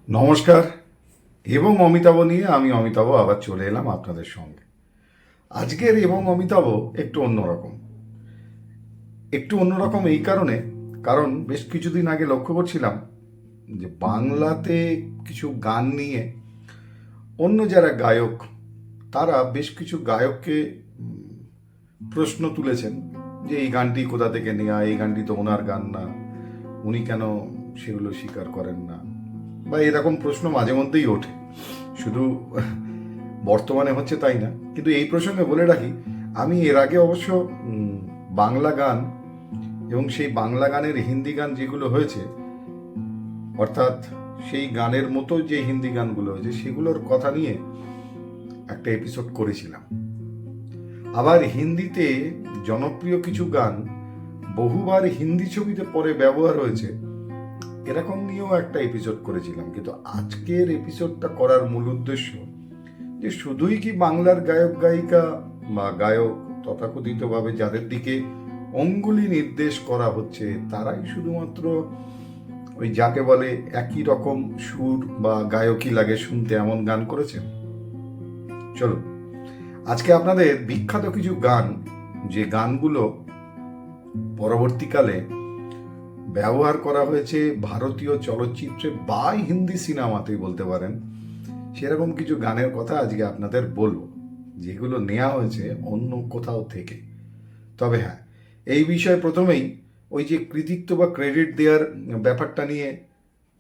নমস্কার এবং অমিতাভ নিয়ে আমি অমিতাভ আবার চলে এলাম আপনাদের সঙ্গে। আজকের এবং অমিতাভ একটু অন্যরকম এই কারণ বেশ কিছুদিন আগে লক্ষ্য করছিলাম যে বাংলাতে কিছু গান নিয়ে অন্য যারা গায়ক তারা বেশ কিছু গায়ককে প্রশ্ন তুলেছেন যে এই গানটি কোথা থেকে নেওয়া, এই গানটি তো ওনার গান না, উনি কেন সেগুলো স্বীকার করেন না, বা এরকম প্রশ্ন মাঝে মধ্যেই ওঠে। শুধু বর্তমানে হচ্ছে তাই না, কিন্তু এই প্রসঙ্গে বলে রাখি আমি এর আগে অবশ্য বাংলা গান এবং সেই বাংলা গানের হিন্দি গান যেগুলো হয়েছে, অর্থাৎ সেই গানের মতো যে হিন্দি গানগুলো হয়েছে সেগুলোর কথা নিয়ে একটা এপিসোড করেছিলাম। আবার হিন্দিতে জনপ্রিয় কিছু গান বহুবার হিন্দি ছবিতে পরে ব্যবহার হয়েছে, এরকম নিয়েও একটা এপিসোড করেছিলাম। কিন্তু আজকের এপিসোডটা করার মূল উদ্দেশ্য যে শুধুই কি বাংলার গায়ক গায়িকা বা গায়ক তথাকথিতভাবে যাদের দিকে অঙ্গুলি নির্দেশ করা হচ্ছে তারাই শুধুমাত্র ওই যাকে বলে একই রকম সুর বা গায়কই লাগে শুনতে এমন গান করেছেন। চলুন আজকে আপনাদের বিখ্যাত কিছু গান, যে গানগুলো পরবর্তীকালে ব্যবহার করা হয়েছে ভারতীয় চলচ্চিত্রে বা হিন্দি সিনেমাতেই বলতে পারেন, সেরকম কিছু গানের কথা আজকে আপনাদের বলবো যেগুলো নেওয়া হয়েছে অন্য কোথাও থেকে। তবে হ্যাঁ, এই বিষয়ে প্রথমেই ওই যে কৃতিত্ব বা ক্রেডিট দেওয়ার ব্যাপারটা নিয়ে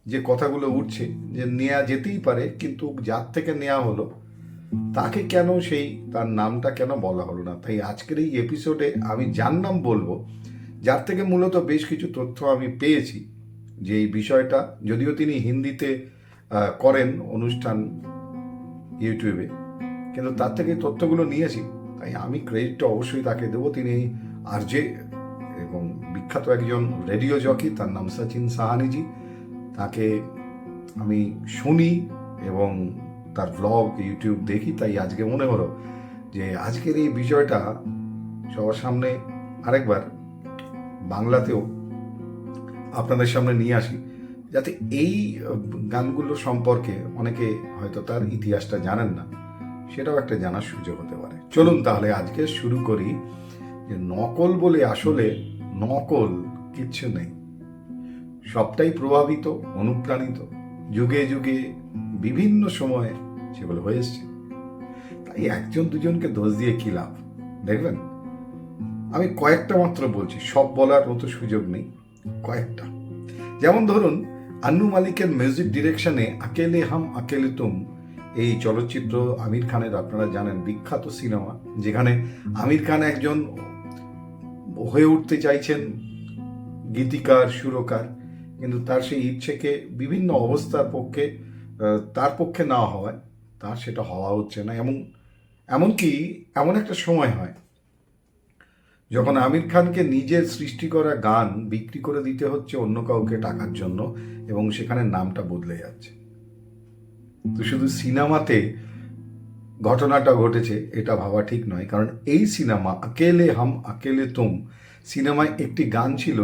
যে কথাগুলো উঠছে, যে নেওয়া যেতেই পারে কিন্তু যার থেকে নেওয়া হলো তাকে কেন তার নামটা কেন বলা হলো না। তাই আজকের এই এপিসোডে আমি যার নাম বলবো, যার থেকে মূলত বেশ কিছু তথ্য আমি পেয়েছি, যে এই বিষয়টা যদিও তিনি হিন্দিতে করেন অনুষ্ঠান ইউটিউবে, কিন্তু তার থেকে তথ্যগুলো নিয়েছি, তাই আমি ক্রেডিটটা অবশ্যই তাকে দেবো। তিনি আরজে এবং বিখ্যাত একজন রেডিও জকি, তার নাম সচিন সাহানিজি। তাকে আমি শুনি এবং তার ব্লগ ইউটিউব দেখি, তাই আজকে মনে হলো যে আজকের এই বিষয়টা সবার সামনে আরেকবার বাংলাতেও আপনাদের সামনে নিয়ে আসি, যাতে এই গানগুলো সম্পর্কে অনেকে হয়তো তার ইতিহাসটা জানেন না, সেটাও একটা জানার সুযোগ হতে পারে। চলুন তাহলে আজকে শুরু করি। যে নকল বলে আসলে নকল কিচ্ছু নেই, সবটাই প্রভাবিত, অনুপ্রাণিত, যুগে যুগে বিভিন্ন সময়ে সেগুলো হয়ে এসছে। তাই একজন দুজনকে দোষ দিয়ে কি লাভ। দেখবেন আমি কয়েকটা মাত্র বলছি, সব বলার মতো সুযোগ নেই, কয়েকটা। যেমন ধরুন আন্নু মালিকের মিউজিক ডিরেকশনে আকেলে হাম আকেলে তুম, এই চলচ্চিত্র আমির খানের, আপনারা জানেন বিখ্যাত সিনেমা, যেখানে আমির খান একজন হয়ে উঠতে চাইছেন গীতিকার, সুরকার, কিন্তু তার সেই ইচ্ছেকে বিভিন্ন অবস্থার পক্ষে তার পক্ষে না হওয়ায় তার সেটা হওয়া হচ্ছে না। এমনকি এমন একটা সময় হয় যখন আমির খানকে নিজের সৃষ্টি করা গান বিক্রি করে দিতে হচ্ছে অন্য কাউকে টাকার জন্য, এবং সেখানে নামটা বদলে যাচ্ছে। তো শুধু সিনেমাতে ঘটনাটা ঘটেছে এটা ভাবা ঠিক নয়, কারণ এই সিনেমা আকেলে হাম আকেলে তুম সিনেমায় একটি গান ছিল,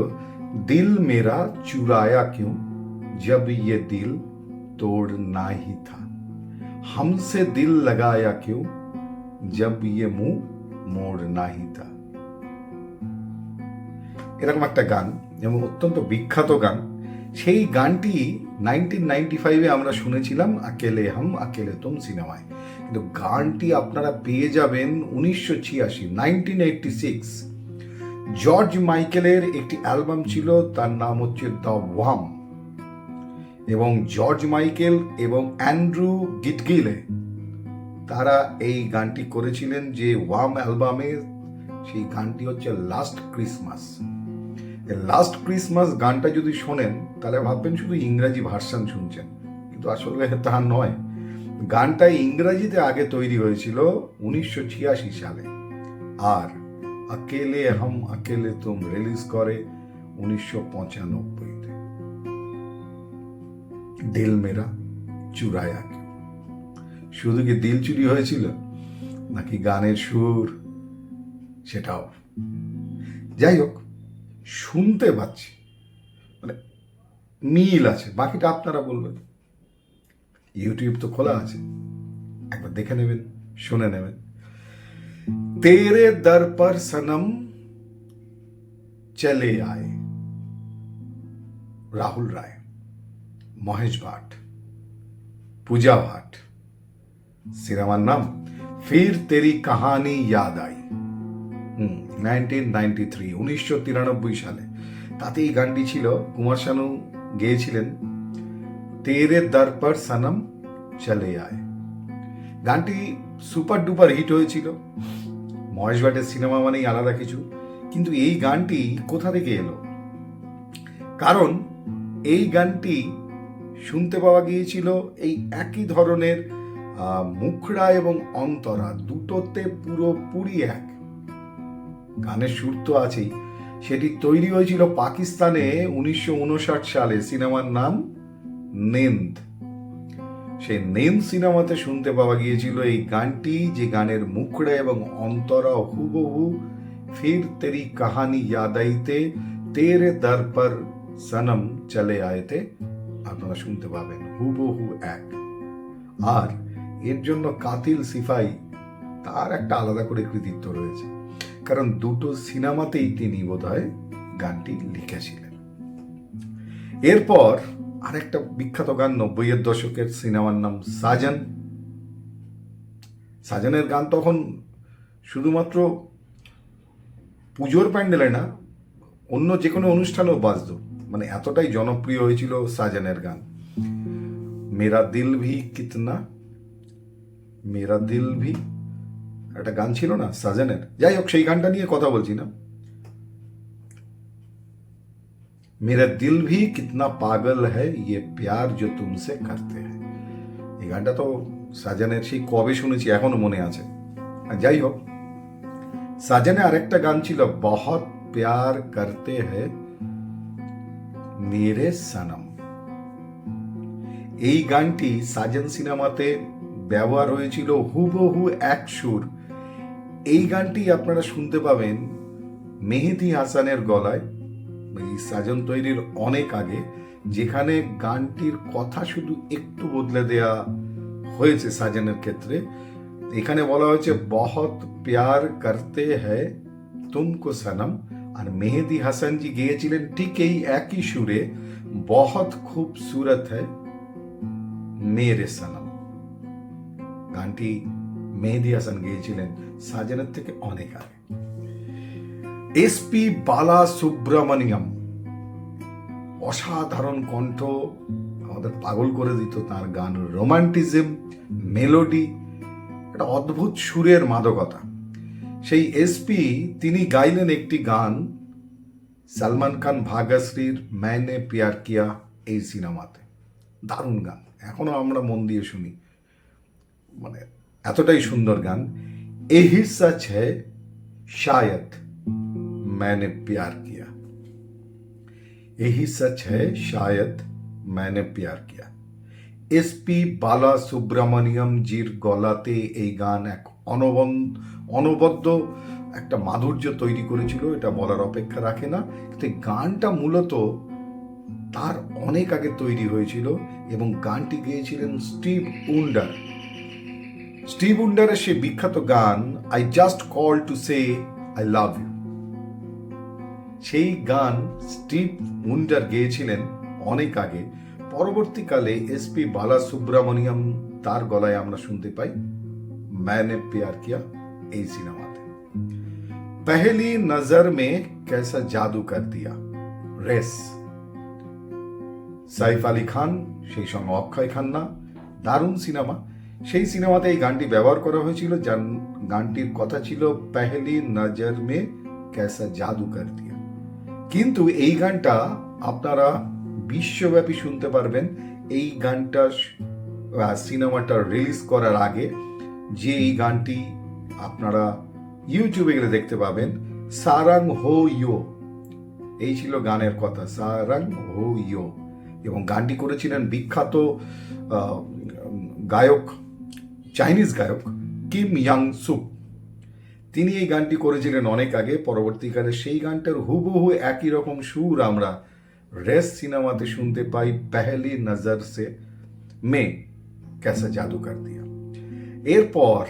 দিল মেরা চুরায়া কিউ জব ইয়ে দিল তোড় না হি থা, हमसे दिल लगाया क्यों जब ये मुंह मोड़ ना ही था। এরকম একটা গান এবং অত্যন্ত বিখ্যাত গান। সেই গানটি 1995-এ আমরা শুনেছিলাম আকেলে হাম আকেলে তুম সিনেমায়, কিন্তু গানটি আপনারা পেয়ে যাবেন 1986 জর্জ মাইকেলের একটি অ্যালবাম ছিল, তার নাম হচ্ছে দ্য ওয়াম, এবং জর্জ মাইকেল এবং অ্যান্ড্রু গিটগিলে তারা এই গানটি করেছিলেন। যে ওয়াম অ্যালবামের সেই গানটি হচ্ছে লাস্ট ক্রিসমাস। লাস্ট ক্রিসমাস গানটা যদি শোনেন তাহলে ভাববেন শুধু ইংরাজি ভার্সন শুনছেন, কিন্তু আসলে তা নয়। গানটা ইংরাজিতে আগে তৈরি হয়েছিল 1986 সালে, আর আকেলে হাম আকেলে তুম রিলিজ করে 1995-তে। দিল মেরা চুরায়া কেউ, শুধু কি দিল চুরি হয়েছিল নাকি গানের সুর, সেটাও যাই হোক শুনতে পাচ্ছি, মানে মিল আছে, বাকিটা আপনারা বলবেন। ইউটিউব তো খোলা আছে, একবার দেখে নেবেন, শুনে নেবেন। তেরে দর পর সনম চলে আয়ে, রাহুল রায়, মহেশ ভাট, পূজা ভাট। সিনেমার নাম ফির তেরি কাহানি ইয়াদ আই। 1993, 1993 সালে। তাতে এই গানটি ছিল, কুমার শানু গেয়েছিলেন তেরে দর পর সনম চলে আয়। গানটি সুপার ডুপার হিট হয়েছিল। মহেশ ভাটের সিনেমা মানেই আলাদা কিছু। কিন্তু এই গানটি কোথা থেকে এলো? কারণ এই গানটি শুনতে পাওয়া গিয়েছিল এই একই ধরনের মুখড়া এবং অন্তরা, দুটোতে পুরোপুরি এক। গানের সুর তো আছেই। সেটি তৈরি হয়েছিল পাকিস্তানে 1959 সালে। সিনেমার নাম নেন্দ। সেই নেন্দ সিনেমাতে শুনতে পাওয়া গিয়েছিল এই গানটি, যে গানের মুখড়া এবং অন্তরা হুবহু ফির তেরি কাহানি ইয়াদ আইতে তেরে দর পর সনম চলে আয়েতে আপনারা শুনতে পাবেন, হুবহু এক। আর এর জন্য কাতিল সিফাই, তার একটা আলাদা করে কৃতিত্ব রয়েছে, কারণ দুটো সিনেমাতেই তিনি বোধহয় গানটি লিখেছিলেন। এরপর আরেকটা বিখ্যাত গান 90-এর দশকের, সিনেমার নাম সাজন। সাজনের গান তখন শুধুমাত্র পুজোর প্যান্ডেলে না, অন্য যে কোনো অনুষ্ঠানেও বাজতো, মানে এতটাই জনপ্রিয় হয়েছিল সাজনের গান। মেরা দিল ভি কিতনা, মেরা দিল ভি, একটা গান ছিল না সাজনের। যাই হোক, সেই গানটা নিয়ে কথা বলছি না। मेरा दिल भी कितना पागल है ये प्यार जो तुमसे करते हैं। এই গানটা তো সাজনের সেই কবে শুনেছি, এখনো মনে আছে। যাই হোক, সাজনে আরেকটা গান ছিল বহুত প্যার করতে হ্যায় মেরে সনম। এই গানটি সাজন সিনেমাতে ব্যবহার হয়েছিল হুবহু এক সুর। এই গানটি আপনারা শুনতে পাবেন মেহেদি হাসানের গলায়, এই সাজন তৈরির অনেক আগে, যেখানে গানটির কথা শুধু একটু বদলে দেয়া হয়েছে সাজনের ক্ষেত্রে। এখানে বলা হয়েছে বহুত প্যার করতে হ্যায় তুমকো সনম, আর মেহেদি হাসানজি গেয়েছিলেন ঠিক এই একই সুরে, বহুত খুবসুরত হ্যায় মেরে সনম। গানটি মেহেদি হাসান গেয়েছিলেন সাজনের থেকে অনেক আগে। এসপি বালা সুব্রমণিয়াম, অসাধারণ কণ্ঠ, আমাদের পাগল করে দিত তার গান। রোমান্টিজম, মেলোডি, একটা অদ্ভুত সুরের মাদকতা। সেই এসপি তিনি গাইলেন একটি গান সলমান খান ভাগ্যশ্রীর मैंने प्यार किया এই সিনেমাতে। দারুণ গান, এখনো আমরা মন দিয়ে শুনি, মানে এতটাই সুন্দর গান। यही सच है शायद मैंने प्यार किया, यही सच है शायद मैंने प्यार किया। এসপি বালা সুব্রমণিয়াম জির গলাতে এই গান এক অনবদ্য একটা মাধুর্য তৈরি করেছিল, এটা বলার অপেক্ষা রাখে না। কিন্তু গানটা মূলত তার অনেক আগে তৈরি হয়েছিল এবং গানটি গেয়েছিলেন স্টিভ উন্ডার। স্টিভ উন্ডারের সে বিখ্যাত গান I just call to say I love you, সেই গান স্টিভ উন্ডার গেয়েছিলেন অনেক আগে। পরবর্তীকালে এসপি বালা সুব্রমণিয়াম, তার গলায় আমরা শুনতে পাই मैंने प्यार किया এই সিনেমাতে। पहली नजर में कैसा जादू कर दिया, রেস, সাইফ আলী খান, সেই সঙ্গে অক্ষয় খান্না, দারুণ সিনেমা। সেই সিনেমাতে এই গানটি ব্যবহার করা হয়েছিল, যার গানটির কথা ছিল पहली नजर में कैसा जादू कर दिया। কিন্তু এই গানটা আপনারা বিশ্বব্যাপী শুনতে পারবেন এই গানটা সিনেমাটা রিলিজ করার আগে। যে এই গানটি আপনারা ইউটিউবে গেলে দেখতে পাবেন, সারাং হো ইয়ো, এই ছিল গানের কথা, সারাং হো ইয়ো। এবং গানটি করেছিলেন বিখ্যাত গায়ক, চাইনিজ গায়ক কিম ইয়াং সুক। তিনি এই গানটি করেছিলেন অনেক আগে। পরবর্তীকালে সেই গানটার হুবহু একই রকম সুর আমরা রেস সিনেমাতে শুনতে পাই, পেহলি নজর সে মে। ক্যাসা জাদু কর দিয়া। এরপর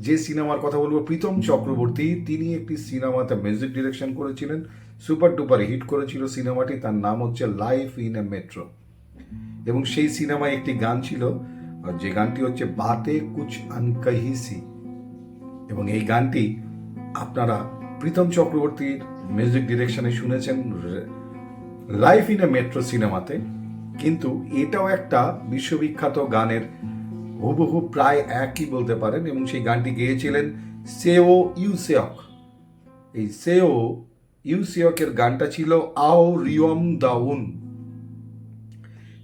যে সিনেমার কথা বলবো, প্রীতম চক্রবর্তী, তিনি একটি সিনেমাতে মিউজিক ডিরেকশন করেছিলেন, সুপার ডুপার হিট করেছিল সিনেমাটি, তার নাম হচ্ছে লাইফ ইন এ মেট্রো। এবং সেই সিনেমায় একটি গান ছিল, যে গানটি হচ্ছে বাতে কুছ আনকহি সি। এবং এই গানটি আপনারা প্রীতম চক্রবর্তীর মিউজিক ডিরেকশনে শুনেছেন লাইফ ইন এ মেট্রো সিনেমাতে। কিন্তু এটাও একটা বিশ্ববিখ্যাত গানের হুবহু প্রায় একই বলতে পারেন। এবং সেই গানটি গেয়েছিলেন সেও ইউসেয়ক। এই সেও ইউসেয়কের গানটা ছিল আও রিয়ম দাউন।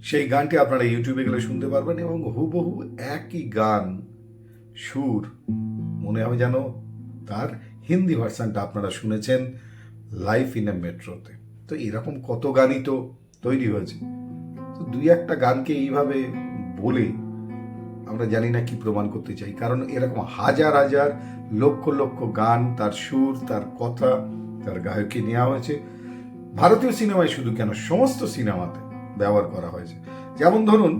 সেই গানটি আপনারা ইউটিউবে গেলে শুনতে পারবেন এবং হুবহু একই গান, সুর, মনে হবে যেন তার হিন্দি ভার্সানটা আপনারা শুনেছেন লাইফ ইন এ মেট্রোতে। তো এরকম কত গানই তো তৈরি হয়েছে। তো দুই একটা গানকে এইভাবে বলে আমরা জানি না কি প্রমাণ করতে চাই, কারণ এরকম হাজার হাজার লক্ষ লক্ষ গান, তার সুর, তার কথা, তার গায়ককে নেওয়া হয়েছে। ভারতীয় সিনেমায় শুধু কেন, সমস্ত সিনেমাতে ব্যবহার করা হয়েছে। যেমন ধরুন,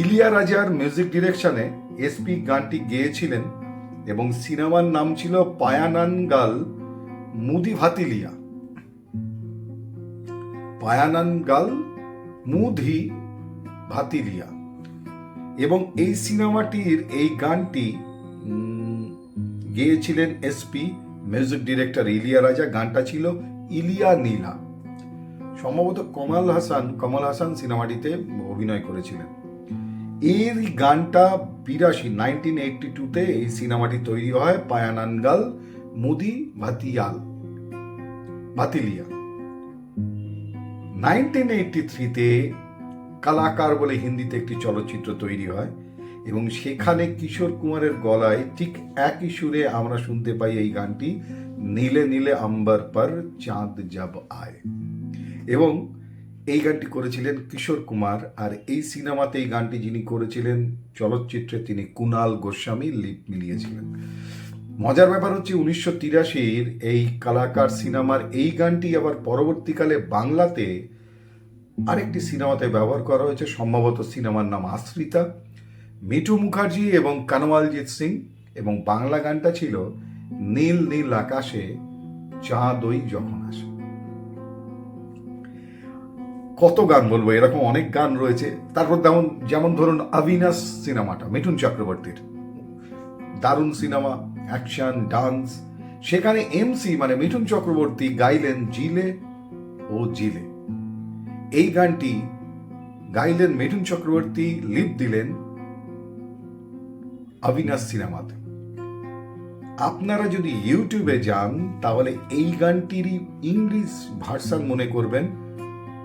ইলিয়া রাজার মিউজিক ডিরেকশনে এসপি গানটি গেয়েছিলেন এবং সিনেমার নাম ছিল পায়ানানগাল মুদি ভাতিলিয়া। পায়ানানগাল মুধি ভাতিলিয়া। এবং এই সিনেমাটির এই গানটি গেয়েছিলেন এসপি, মিউজিক ডিরেক্টর ইলিয়া রাজা। গানটা ছিল ইলিয়া নীলা। সম্ভবত কমল হাসান সিনেমাটিতে অভিনয় করেছিলেন। এর গানটা 1982-তে এই সিনেমাটি তৈরি হয়, পায়ানানগাল মুদি ভাতিলিয়া। 1983-তে কালাকার বলে হিন্দিতে একটি চলচ্চিত্র তৈরি হয় এবং সেখানে কিশোর কুমারের গলায় ঠিক একই সুরে আমরা শুনতে পাই এই গানটি, নীলে নীলে আম্বার পর চাঁদ জব আয়। এবং এই গানটি করেছিলেন কিশোর কুমার। আর এই সিনেমাতে এই গানটি যিনি করেছিলেন চলচ্চিত্রে, তিনি কুনাল গোস্বামী লিপ মিলিয়েছিলেন। মজার ব্যাপার হচ্ছে 1983-র এই কালাকার সিনেমার এই গানটি আবার পরবর্তীকালে বাংলাতে আরেকটি সিনেমাতে ব্যবহার করা হয়েছে, সম্ভবত সিনেমার নাম আশ্রিতা, মিঠু মুখার্জি এবং কানওয়ালজিৎ সিং। এবং বাংলা গানটা ছিল নীল নীল আকাশে চাঁদ ওই যখন আসে। কত গান বলবো, এরকম অনেক গান রয়েছে। তারপর যেমন ধরুন অবিনাশ সিনেমাটা, মিঠুন চক্রবর্তীর দারুণ সিনেমা, অ্যাকশন, ডান্স। সেখানে এমসি মানে মিঠুন চক্রবর্তী গাইলেন জিলে ও জিলে। এই গানটি গাইলেন মিঠুন চক্রবর্তী, লিপ দিলেন অবিনাশ সিনেমাতে। আপনারা যদি ইউটিউবে যান তাহলে এই গানটিরই ইংলিশ ভার্সান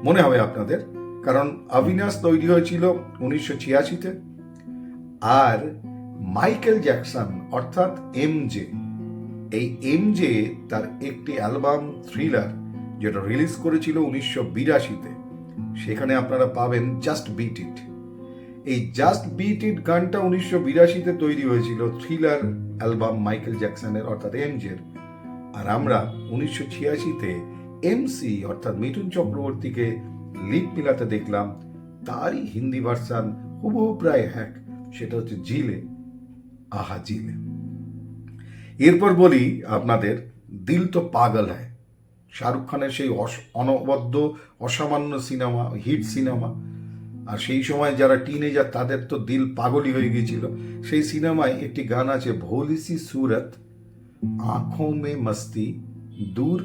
মনে হবে আপনাদের, কারণ অবিনাশ তৈরি হয়েছিল 1986-তে। আর মাইকেল জ্যাকসন অর্থাৎ এমজে, এই এমজে তার একটি অ্যালবাম থ্রিলার যেটা রিলিজ করেছিল 1982-তে, সেখানে আপনারা পাবেন জাস্ট বিট ইট। এই জাস্ট বিট ইট গানটা 1982-তে তৈরি হয়েছিল থ্রিলার অ্যালবাম মাইকেল জ্যাকসনের অর্থাৎ এমজের। আর আমরা 1986-তে এমসি অর্থাৎ মিঠুন চক্রবর্তীকে লিপ মিলাতে দেখলাম তারই হিন্দি ভার্সান, হুবহু প্রায় এক, সেটা হচ্ছে জিলে আহা জিলে। এরপর বলি আপনাদের দিল তো পাগল হ্যায়, শাহরুখ খানের সেই অনবদ্য অসামান্য সিনেমা, হিট সিনেমা। আর সেই সময় যারা টিনেজার তাদের তো দিল পাগলই হয়ে গিয়েছিল। সেই সিনেমায় একটি গান আছে, ভোলি সি সুরত আঁখোं में मस्ती दूर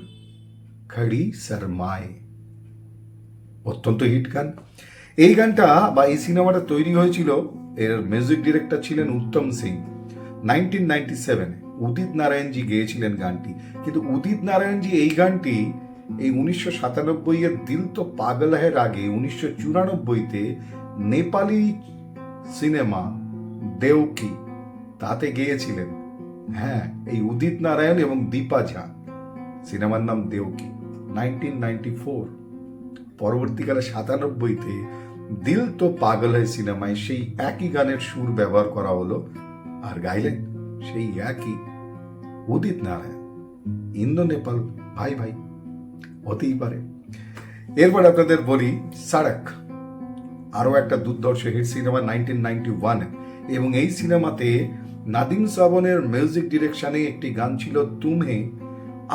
खड़ी शर्माए। অত্যন্ত হিট গান এই গানটা, বা এই সিনেমাটা তৈরি হয়েছিল, এর মিউজিক ডিরেক্টর ছিলেন উত্তম সিং। 1997-এ উদিত নারায়ণজি গেয়েছিলেন গানটি। কিন্তু উদিত নারায়ণজি এই গানটি এই 1997-এর দিল তো পাগল হ্যায়ের আগে 1994-তে নেপালি সিনেমা দেওকি তাতে গেয়েছিলেন। হ্যাঁ, এই উদিত নারায়ণ এবং দীপা ঝা। সিনেমার নাম দেওকি, 1994। পরবর্তীকালে 97-তে দিল তো পাগল হ্যায় সিনেমায় সেই একই গানের সুর ব্যবহার করা হলো আর গাইলেন সেই একই উদিত নারায়ণ। ইন্দো নেপাল ভাই ভাই হতেই পারে। এরপর আপনাদের বলি সড়ক। আরও একটা দুর্ধর্ষ হিট সিনেমা 1991 এবং এই সিনেমাতে নাদিম শ্রাবণের মিউজিক ডিরেকশনে একটি গান ছিল তুমহে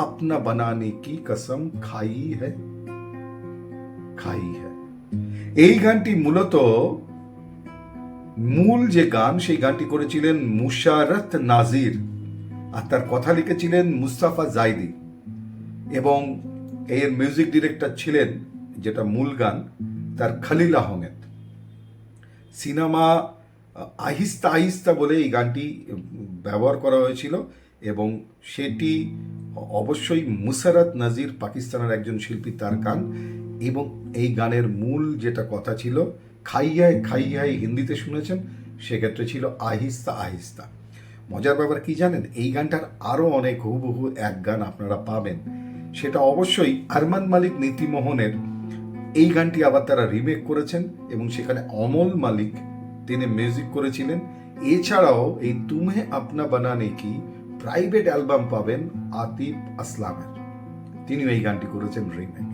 আপনা বানানে কি কসম খাই হ্যায়। এই গানটি মূলত মূল যে গান সেই গানটি করেছিলেন মুশারত নাজির আর তার কথা লিখেছিলেন মুস্তাফা জাইদি এবং এর মিউজিক ডিরেক্টর ছিলেন যেটা মূল গান তার খলিল আহমেদ। সিনেমা আহিস্তা আহিস্তা বলে এই গানটি ব্যবহার করা হয়েছিল এবং সেটি অবশ্যই মুশারত নাজির পাকিস্তানের একজন শিল্পী তার গান এবং এই গানের মূল যেটা কথা ছিল খাইয়ায় খাইয়ায় হিন্দিতে শুনেছেন সেক্ষেত্রে ছিল আহিস্তা আহিস্তা। মজার ব্যাপার কি জানেন, এই গানটার আরও অনেক হুবহু এক গান আপনারা পাবেন, সেটা অবশ্যই আরমান মালিক নীতিমোহনের। এই গানটি আবার তারা রিমেক করেছেন এবং সেখানে অমল মালিক তিনি মিউজিক করেছিলেন। এছাড়াও এই তুমহে আপনা বানানে কি প্রাইভেট অ্যালবাম পাবেন আতিফ আসলামের, তিনিও এই গানটি করেছেন রিমেক।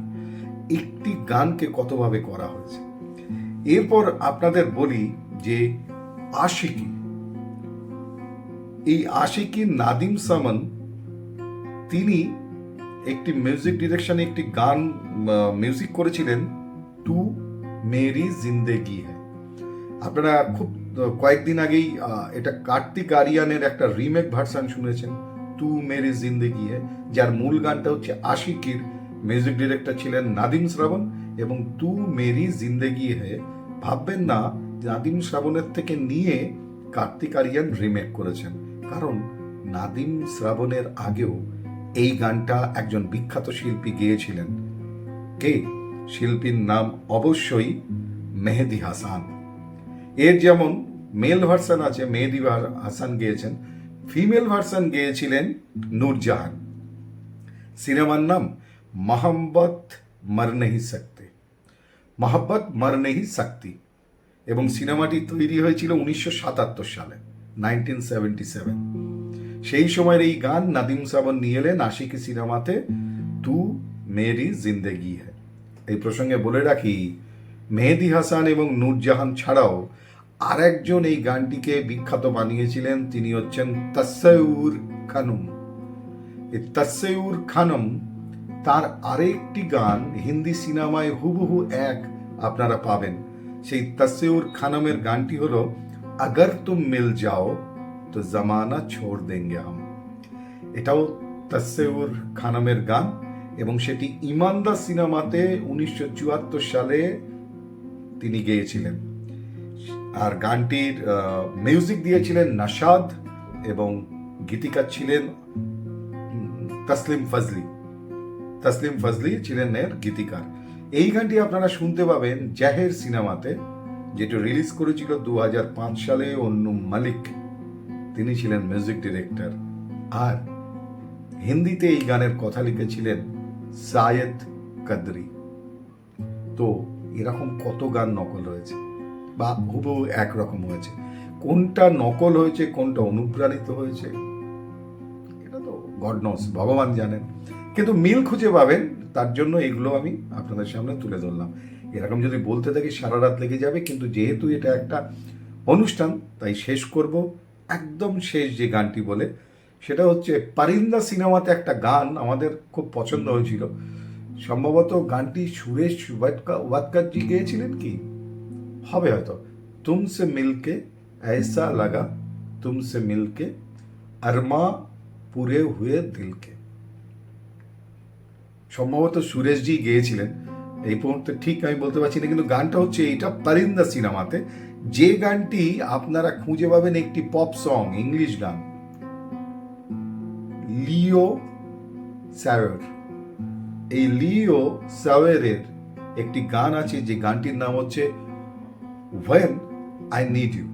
একটি গানকে কতভাবে করা হয়েছে। এরপর আপনাদের বলি যে আশিকি, এই আশিকি নাদিম সামান তিনি একটি মিউজিক ডিরেকশনে একটি গান মিউজিক করেছিলেন তু মেরি জিন্দেগি হ্যায়। আপনারা খুব কয়েকদিন আগেই এটা কার্তিক আরিয়ানের একটা রিমেক ভার্সন শুনেছেন তু মেরি জিন্দেগি হ্যায়, যার মূল গানটা হচ্ছে আশিকির, মিউজিক ডিরেক্টর ছিলেন নাদিম শ্রাবণ এবং তু মেরি জিন্দেগি হ্যায় ভাববেন না নাদিম শ্রাবণের থেকে নিয়ে কার্তিক আরিয়ান রিমেক করেছেন, কারণ নাদিম শ্রাবণের আগেও এই গানটা একজন বিখ্যাত শিল্পী গেয়েছিলেন। কে শিল্পীর নাম অবশ্যই মেহেদি হাসান। এর যেমন মেল ভার্সন আছে, মেহেদি হাসান গেয়েছেন, ফিমেল ভার্সন গেয়েছিলেন নূরজাহান। সিনেমার নাম মোহাম্মত মর নেহি সকতে, মোহাম্মত মর নেহি সকতি এবং সিনেমাটি তৈরি হয়েছিল 1977 সালে 1977। সেই সময়ের এই গান নাদিম শ্রাবণ নিয়ে এলেন আশিকি সিনেমাতে তু মেরি জিন্দেগি হ্যায়। এই প্রসঙ্গে বলে রাখি মেহেদি হাসান এবং নূরজাহান ছাড়াও আরেকজন এই গানটিকে বিখ্যাত বানিয়েছিলেন, তিনি হচ্ছেন তসৌর খানম। এই তসৌর খানম তার আরেকটি গান হিন্দি সিনেমায় হুবহু এক আপনারা পাবেন। সেই তসৌর খানমের গানটি হলো আগর তুম মিল যাও তো জামানা ছোড় দেঙ্গে হাম। এটাও তসৌর খানমের গান এবং সেটি ইমানদার সিনেমাতে 1974 সালে তিনি গেয়েছিলেন। আর গানটির মিউজিক দিয়েছিলেন নাশাদ এবং গীতিকার ছিলেন তসলিম ফজলি। তসলিম ফজলি ছিলেন এর গীতিকার। এই গানটি আপনারা শুনতে পাবেন জাহের সিনেমাতে, যেটা রিলিজ করেছিল 2005 সালে। অন্নু মালিক তিনি ছিলেন মিউজিক ডিরেক্টর আর হিন্দিতে এই গানের কথা লিখেছিলেন সায়েদ কাদরি। তো এরকম কত গান নকল হয়েছে বা হুবহু একরকম হয়েছে, কোনটা নকল হয়েছে কোনটা অনুপ্রাণিত হয়েছে এটা তো গড নোস, ভগবান জানেন, কিন্তু মিল খুঁজে পাবেন। তার জন্য এগুলো আমি আপনাদের সামনে তুলে ধরলাম। এরকম যদি বলতে থাকি সারা রাত লেগে যাবে, কিন্তু যেহেতু এটা একটা অনুষ্ঠান তাই শেষ করব একদম শেষ যে গানটি বলে, সেটা হচ্ছে পারিন্দা সিনেমাতে একটা গান আমাদের খুব পছন্দ হয়েছিল। সম্ভবত গানটি সুরেশ ওয়াদকারজি গেয়েছিলেন কি হবে হয়তো, তুমসে মিলকে ऐसा লাগা তুমসে মিলকে আরমা পুরে হুয়ে দিলকে। সম্ভবত সুরেশজি গেয়েছিলেন, এই মুহূর্তে ঠিক আমি বলতে পারছি না, কিন্তু গানটা হচ্ছে এইটা পারিন্দা সিনেমাতে। যে গানটি আপনারা খুঁজে পাবেন একটি পপ সং, ইংলিশ গান, লিও স্যাওয়ার। এই লিও স্যাওয়ারের একটি গান আছে যে গানটির নাম হচ্ছে When I Need You।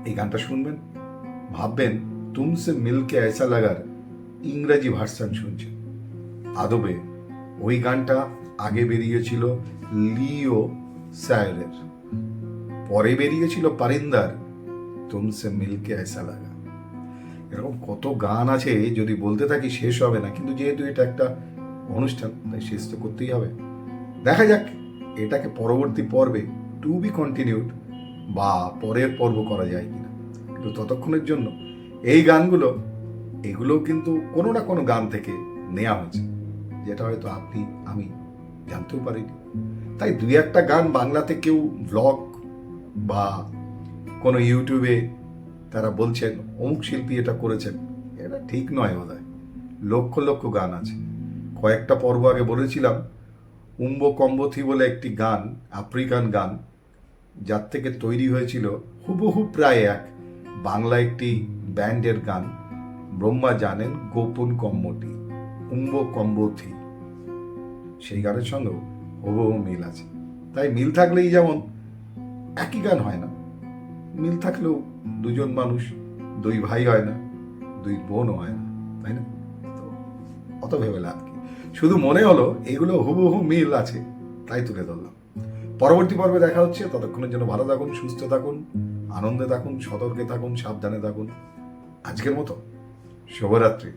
এই গানটা শুনবেন, ভাববেন তুমসে মিলকে ऐसा লাগার ইংরেজি ভার্সন শুনছেন। আদবে ওই গানটা আগে বেরিয়েছিল লিও স্যাওয়ারের, পরে বেরিয়েছিল পারিন্দার তুমসে মিলকে ऐसा লাগা। এরকম কত গান আছে, যদি বলতে থাকি শেষ হবে না, কিন্তু যেহেতু এটা একটা অনুষ্ঠান তাই শেষ তো করতেই হবে। দেখা যাক এটাকে পরবর্তী পর্বে টু বি কন্টিনিউড বা পরের পর্ব করা যায় কিনা। কিন্তু ততক্ষণের জন্য এই গানগুলো এগুলোও কিন্তু কোনো না কোনো গান থেকে নেওয়া হয়েছে, যেটা হয়তো আপনি আমি জানতেও পারিনি। তাই দুই একটা গান বাংলাতে কেউ ব্লগ বা কোনো ইউটিউবে তারা বলছেন অমুক শিল্পী এটা করেছেন, এটা ঠিক নয় বোধ হয়। লক্ষ লক্ষ গান আছে। কয়েকটা পর্ব আগে বলেছিলাম উম্ব কম্বথি বলে একটি গান, আফ্রিকান গান, যার থেকে তৈরি হয়েছিল হুবহু প্রায় এক বাংলা একটি ব্যান্ডের গান, ব্রহ্মা জানেন গোপন কম্মটি, উম্ব কম্বথি। সেই গানের সঙ্গেও হুবহু মিল আছে। তাই মিল থাকলেই যেমন একই গান হয় না, মিল থাকলেও দুজন মানুষ, দুই ভাই হয় না, দুই বোনও হয় না, তাই না? তো অত ভেবে লাভ কি, শুধু মনে হলো এগুলো হুবহু মিল আছে তাই তুলে ধরলাম। পরবর্তী পর্বে দেখা হচ্ছে, ততক্ষণের জন্য ভালো থাকুন, সুস্থ থাকুন, আনন্দে থাকুন, সতর্কে থাকুন, সাবধানে থাকুন। আজকের মতো শুভরাত্রি।